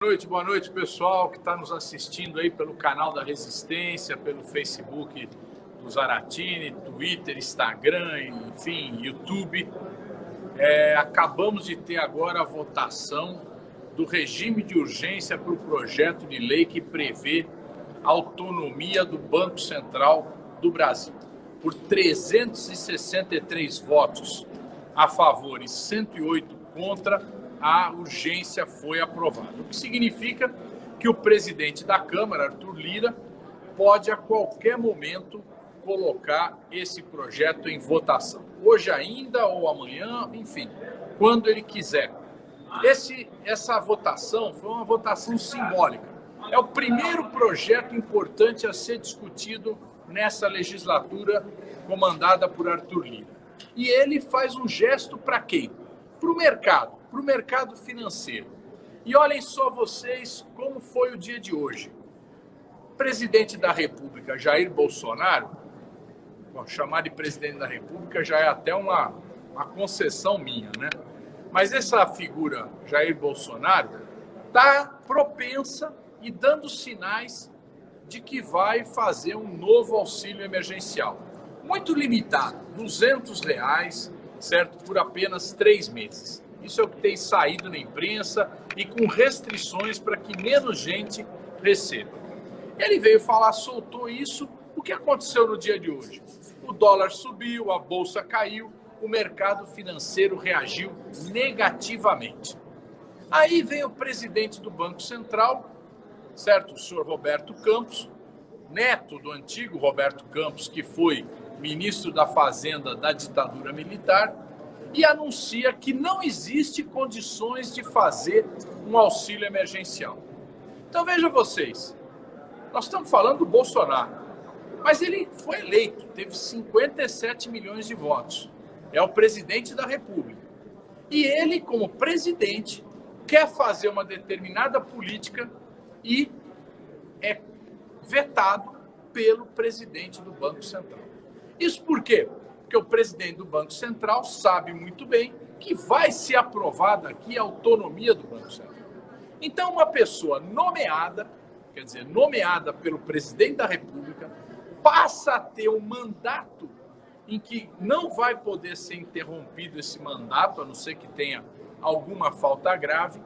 Boa noite, pessoal que está nos assistindo aí pelo canal da Resistência, pelo Facebook do Zaratini, Twitter, Instagram, enfim, YouTube. Acabamos de ter agora a votação do regime de urgência para o projeto de lei que prevê a autonomia do Banco Central do Brasil. Por 363 votos a favor e 108 contra, a urgência foi aprovada. O que significa que o presidente da Câmara, Arthur Lira, pode a qualquer momento colocar esse projeto em votação. Hoje ainda ou amanhã, enfim, quando ele quiser. Essa votação foi uma votação simbólica. É o primeiro projeto importante a ser discutido nessa legislatura comandada por Arthur Lira. E ele faz um gesto para quem? Para o mercado financeiro. E olhem só vocês como foi o dia de hoje. O presidente da República, Jair Bolsonaro, chamar de presidente da República já é até uma concessão minha, né? Mas essa figura, Jair Bolsonaro, está propensa e dando sinais de que vai fazer um novo auxílio emergencial. Muito limitado, R$200, certo? Por apenas 3 meses. Isso é o que tem saído na imprensa e com restrições para que menos gente receba. Ele veio falar, soltou isso. O que aconteceu no dia de hoje? O dólar subiu, a bolsa caiu, o mercado financeiro reagiu negativamente. Aí vem o presidente do Banco Central, certo? O senhor Roberto Campos, neto do antigo Roberto Campos, que foi ministro da Fazenda da ditadura militar, e anuncia que não existe condições de fazer um auxílio emergencial. Então veja vocês, nós estamos falando do Bolsonaro, mas ele foi eleito, teve 57 milhões de votos, é o presidente da República. E ele, como presidente, quer fazer uma determinada política e é vetado pelo presidente do Banco Central. Isso por quê? Porque o presidente do Banco Central sabe muito bem que vai ser aprovada aqui a autonomia do Banco Central. Então, uma pessoa nomeada, quer dizer, nomeada pelo presidente da República, passa a ter um mandato em que não vai poder ser interrompido esse mandato, a não ser que tenha alguma falta grave,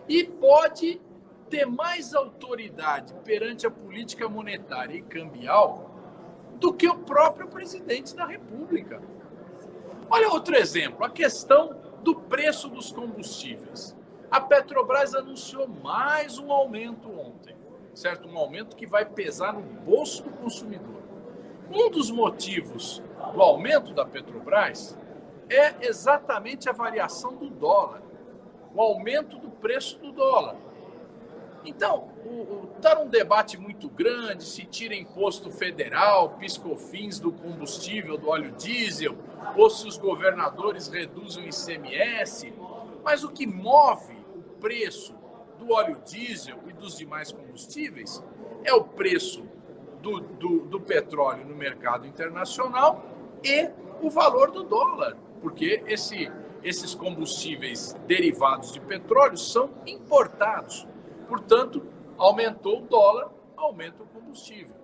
e pode ter mais autoridade perante a política monetária e cambial do que o próprio presidente da República. Olha outro exemplo, a questão do preço dos combustíveis. A Petrobras anunciou mais um aumento ontem, certo? Um aumento que vai pesar no bolso do consumidor. Um dos motivos do aumento da Petrobras é exatamente a variação do dólar, o aumento do preço do dólar. Então, está um debate muito grande, se tira imposto federal, piscofins do combustível, do óleo diesel, ou se os governadores reduzem o ICMS, mas o que move o preço do óleo diesel e dos demais combustíveis é o preço do petróleo no mercado internacional e o valor do dólar, porque esses combustíveis derivados de petróleo são importados. Portanto, aumentou o dólar, aumenta o combustível.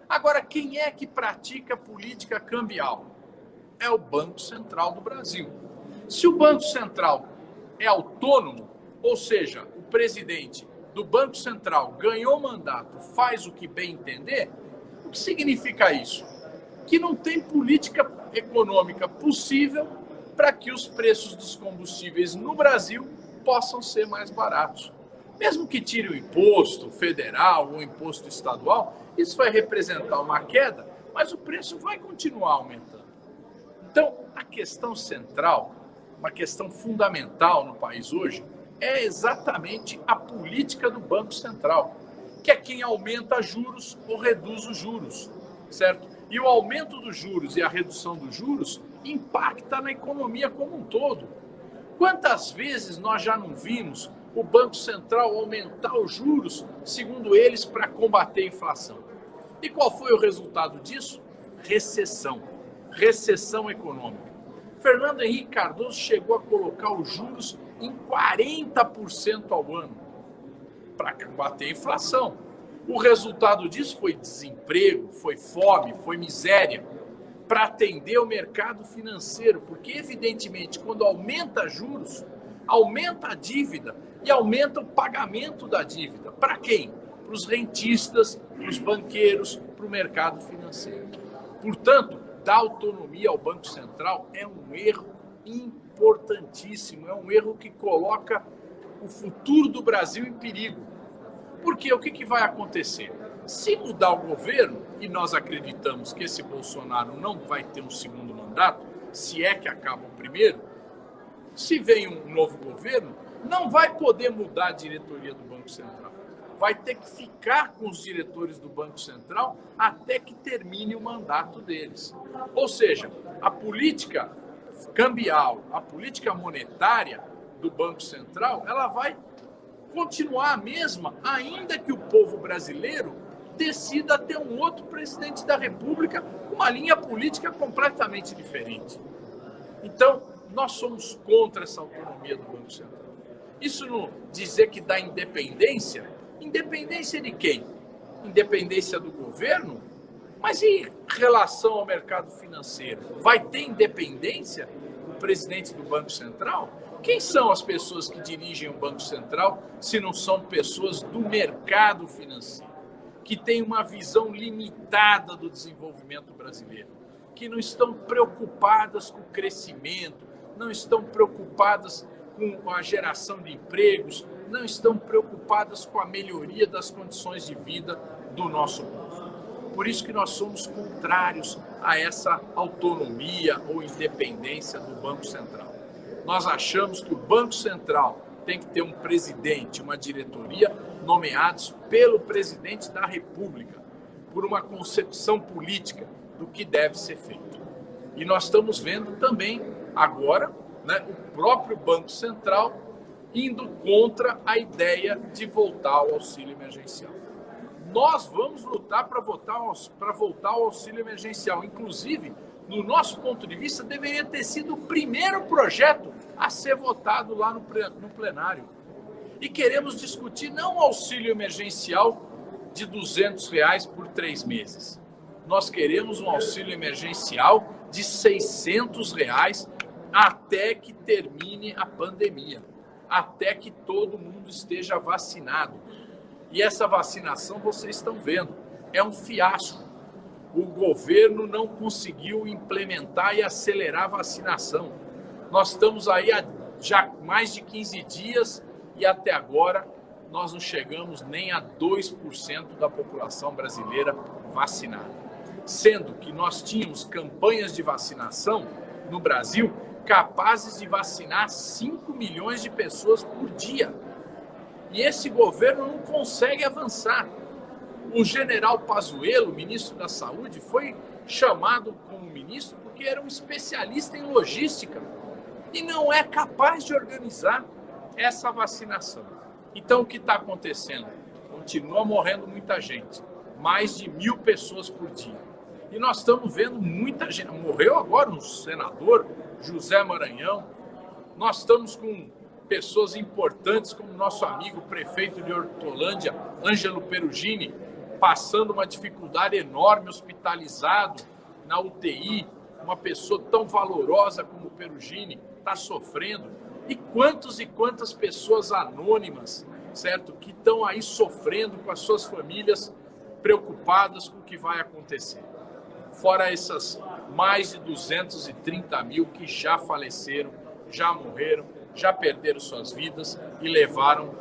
Agora, quem é que pratica política cambial? É o Banco Central do Brasil. Se o Banco Central é autônomo, ou seja, o presidente do Banco Central ganhou mandato, faz o que bem entender, o que significa isso? Que não tem política econômica possível para que os preços dos combustíveis no Brasil possam ser mais baratos. Mesmo que tire o imposto federal ou o imposto estadual, isso vai representar uma queda, mas o preço vai continuar aumentando. Então, a questão central, uma questão fundamental no país hoje, é exatamente a política do Banco Central, que é quem aumenta juros ou reduz os juros, certo? E o aumento dos juros e a redução dos juros impacta na economia como um todo. Quantas vezes nós já não vimos o Banco Central aumentar os juros, segundo eles, para combater a inflação? E qual foi o resultado disso? Recessão econômica. Fernando Henrique Cardoso chegou a colocar os juros em 40% ao ano. para combater a inflação. O resultado disso foi desemprego, foi fome, foi miséria, para atender o mercado financeiro, porque evidentemente quando aumenta juros, aumenta a dívida e aumenta o pagamento da dívida. Para quem? Para os rentistas, para os banqueiros, para o mercado financeiro. Portanto, dar autonomia ao Banco Central é um erro importantíssimo, é um erro que coloca o futuro do Brasil em perigo. Porque o que vai acontecer? Se mudar o governo, e nós acreditamos que esse Bolsonaro não vai ter um segundo mandato, se é que acaba o primeiro, se vem um novo governo, não vai poder mudar a diretoria do Banco Central. Vai ter que ficar com os diretores do Banco Central até que termine o mandato deles. Ou seja, a política cambial, a política monetária do Banco Central, ela vai continuar a mesma, ainda que o povo brasileiro decida ter um outro presidente da República com uma linha política completamente diferente. Então, nós somos contra essa autonomia do Banco Central. Isso não dizer que dá independência? Independência de quem? Independência do governo? Mas em relação ao mercado financeiro, vai ter independência do presidente do Banco Central? Quem são as pessoas que dirigem o Banco Central se não são pessoas do mercado financeiro, que têm uma visão limitada do desenvolvimento brasileiro, que não estão preocupadas com o crescimento, não estão preocupadas com a geração de empregos, não estão preocupadas com a melhoria das condições de vida do nosso povo. Por isso que nós somos contrários a essa autonomia ou independência do Banco Central. Nós achamos que o Banco Central tem que ter um presidente, uma diretoria nomeados pelo presidente da República, por uma concepção política do que deve ser feito. E nós estamos vendo também agora, né, o próprio Banco Central indo contra a ideia de voltar ao auxílio emergencial. Nós vamos lutar para voltar ao auxílio emergencial. Inclusive, no nosso ponto de vista, deveria ter sido o primeiro projeto a ser votado lá no plenário. E queremos discutir não o auxílio emergencial de R$200 por 3 meses. Nós queremos um auxílio emergencial de R$600 até que termine a pandemia, até que todo mundo esteja vacinado. E essa vacinação, vocês estão vendo, é um fiasco. O governo não conseguiu implementar e acelerar a vacinação. Nós estamos aí há já mais de 15 dias e até agora nós não chegamos nem a 2% da população brasileira vacinada. Sendo que nós tínhamos campanhas de vacinação no Brasil capazes de vacinar 5 milhões de pessoas por dia. E esse governo não consegue avançar. O general Pazuello, ministro da Saúde, foi chamado como ministro porque era um especialista em logística e não é capaz de organizar essa vacinação. Então, o que está acontecendo? Continua morrendo muita gente, mais de 1.000 pessoas por dia. E nós estamos vendo muita gente. Morreu agora um senador, José Maranhão. Nós estamos com pessoas importantes como nosso amigo prefeito de Hortolândia, Ângelo Perugini, passando uma dificuldade enorme, hospitalizado na UTI. Uma pessoa tão valorosa como o Perugini está sofrendo. E quantas pessoas anônimas, certo, que estão aí sofrendo com as suas famílias, preocupadas com o que vai acontecer. Fora essas mais de 230 mil que já faleceram, já morreram, já perderam suas vidas e levaram,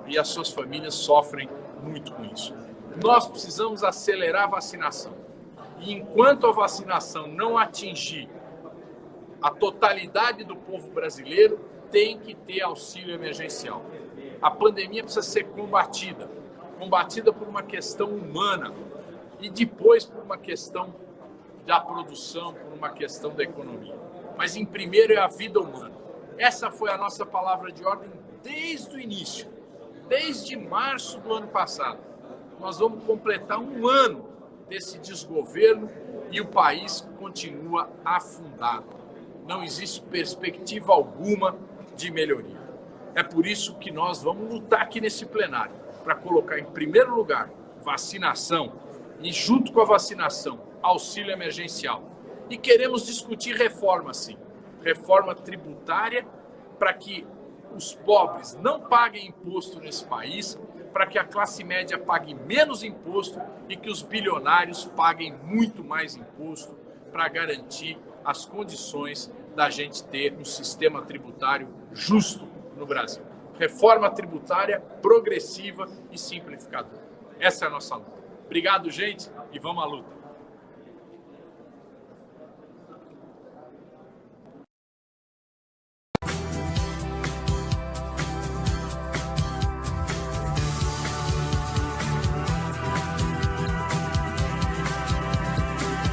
e as suas famílias sofrem muito com isso. Nós precisamos acelerar a vacinação. E enquanto a vacinação não atingir a totalidade do povo brasileiro, tem que ter auxílio emergencial. A pandemia precisa ser combatida por uma questão humana e depois por uma questão da produção, por uma questão da economia. Mas em primeiro é a vida humana. Essa foi a nossa palavra de ordem desde o início, desde março do ano passado. Nós vamos completar 1 ano desse desgoverno e o país continua afundado. Não existe perspectiva alguma de melhoria. É por isso que nós vamos lutar aqui nesse plenário para colocar em primeiro lugar vacinação e, junto com a vacinação, auxílio emergencial. E queremos discutir reforma, sim. Reforma tributária para que os pobres não paguem imposto nesse país, para que a classe média pague menos imposto e que os bilionários paguem muito mais imposto para garantir as condições da gente ter um sistema tributário justo no Brasil. Reforma tributária progressiva e simplificadora. Essa é a nossa luta. Obrigado, gente, e vamos à luta.